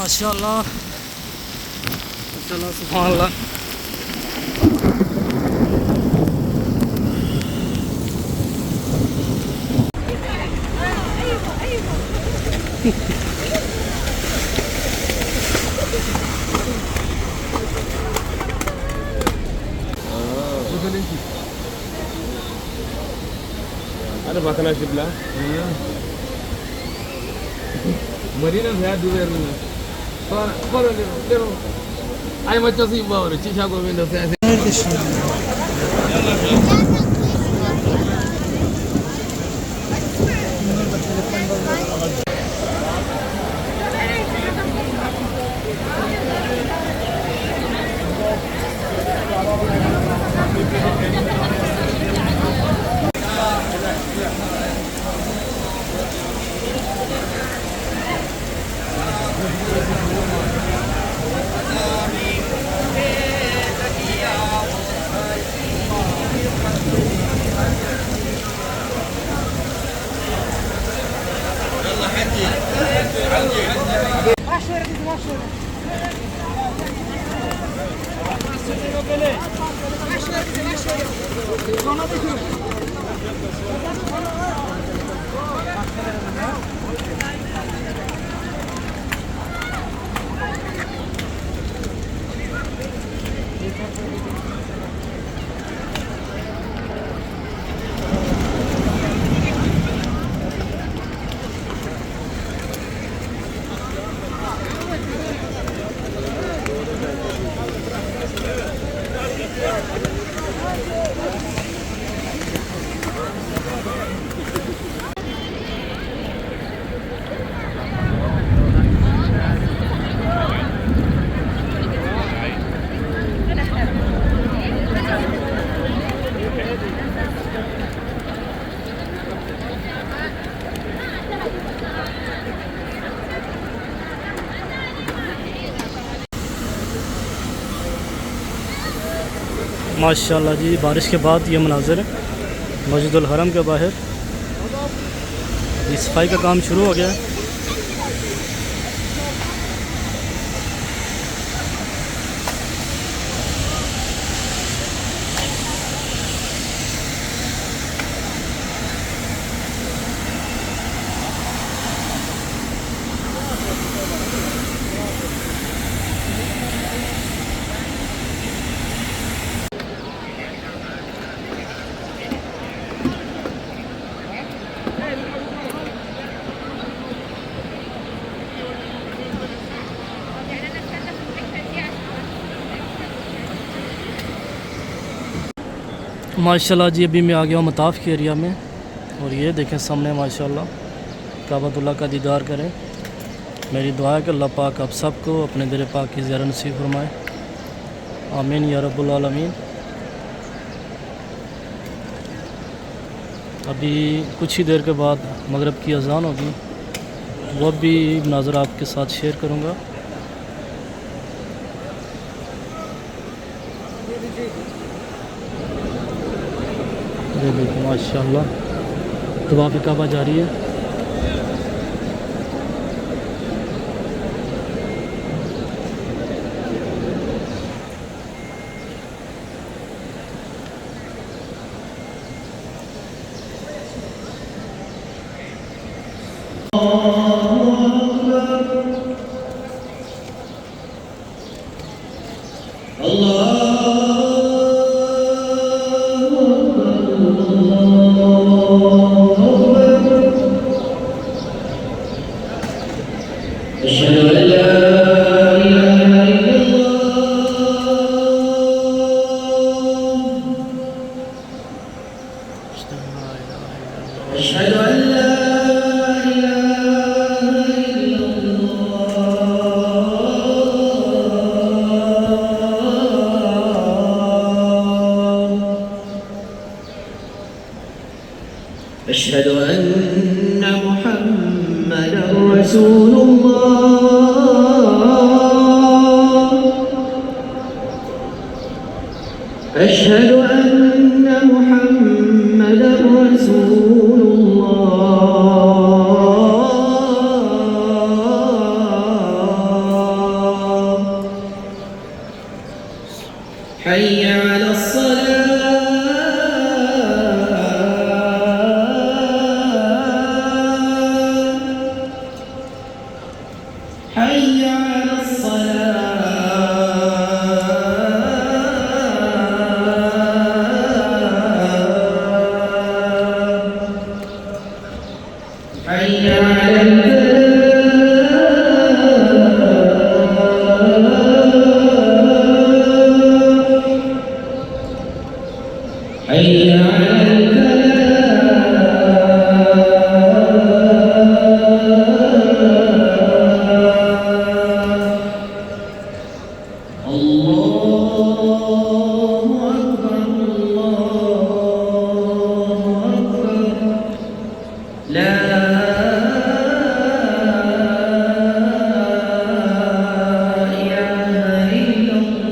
माशाल्लाह माशाल्लाह सुभान अल्लाह। Ada makanan sebelah. Marina saya dulu ni. Kalau lero, ayam macam si bawa, cica kau minda saya. माशाल्लाह जी, बारिश के बाद ये मनाज़र है मस्जिदुल हरम के बाहर। सफाई का काम शुरू हो गया है। माशाल्लाह जी, अभी मैं आ गया हूँ मताफ़ के एरिया में और ये देखें सामने माशाल्लाह काबतुल्लाह का दीदार करें। मेरी दुआ है कि अल्लाह पाक आप सबको अपने दर पाक की ज़ियारत नसीब फरमाए, आमीन या रब्बुल आलमीन। अभी कुछ ही देर के बाद मगरिब की अज़ान होगी, वो भी मनाज़र आपके साथ शेयर करूँगा। ये देखो माशाल्लाह तवाफ़ काबा जारी है। أشهد أن محمدا رسول الله أشهد أن محمدا رسول الله حي على الفلاح حي على الفلاح الله أكبر الله أكبر لا إله إلا الله.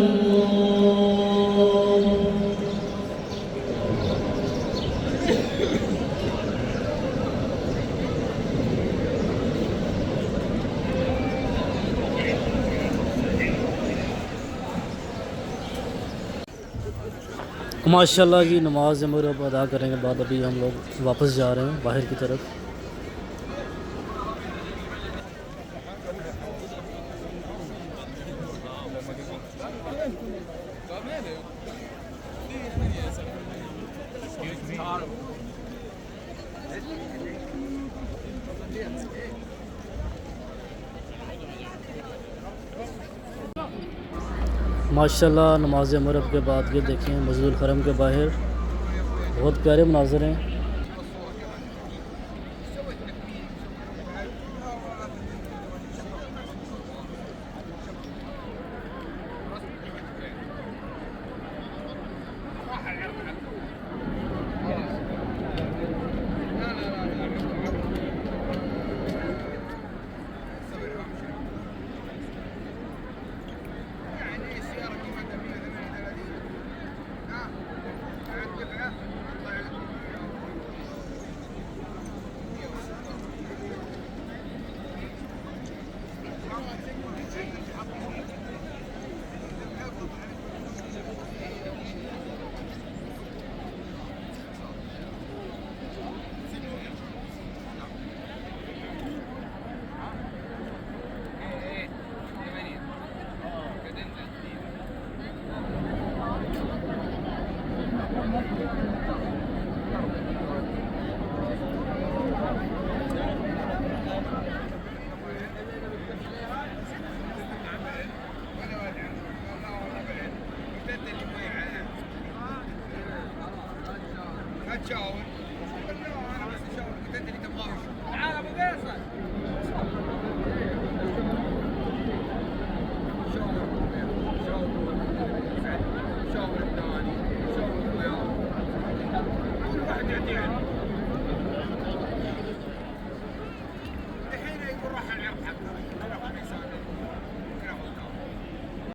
माशाल्लाह की नमाज मगरिब अदा करने के बाद अभी हम लोग वापस जा रहे हैं बाहर की तरफ। माशाल्लाह नमाज मगरिब के बाद ये देखें मस्जिदुल हरम के बाहर बहुत प्यारे मनाज़र हैं। تشاور انا بس اشاور كنت انت اللي تبغاه تعال ابو فيصل شاور شاور الثاني شاور الرياض كل واحد يعطيه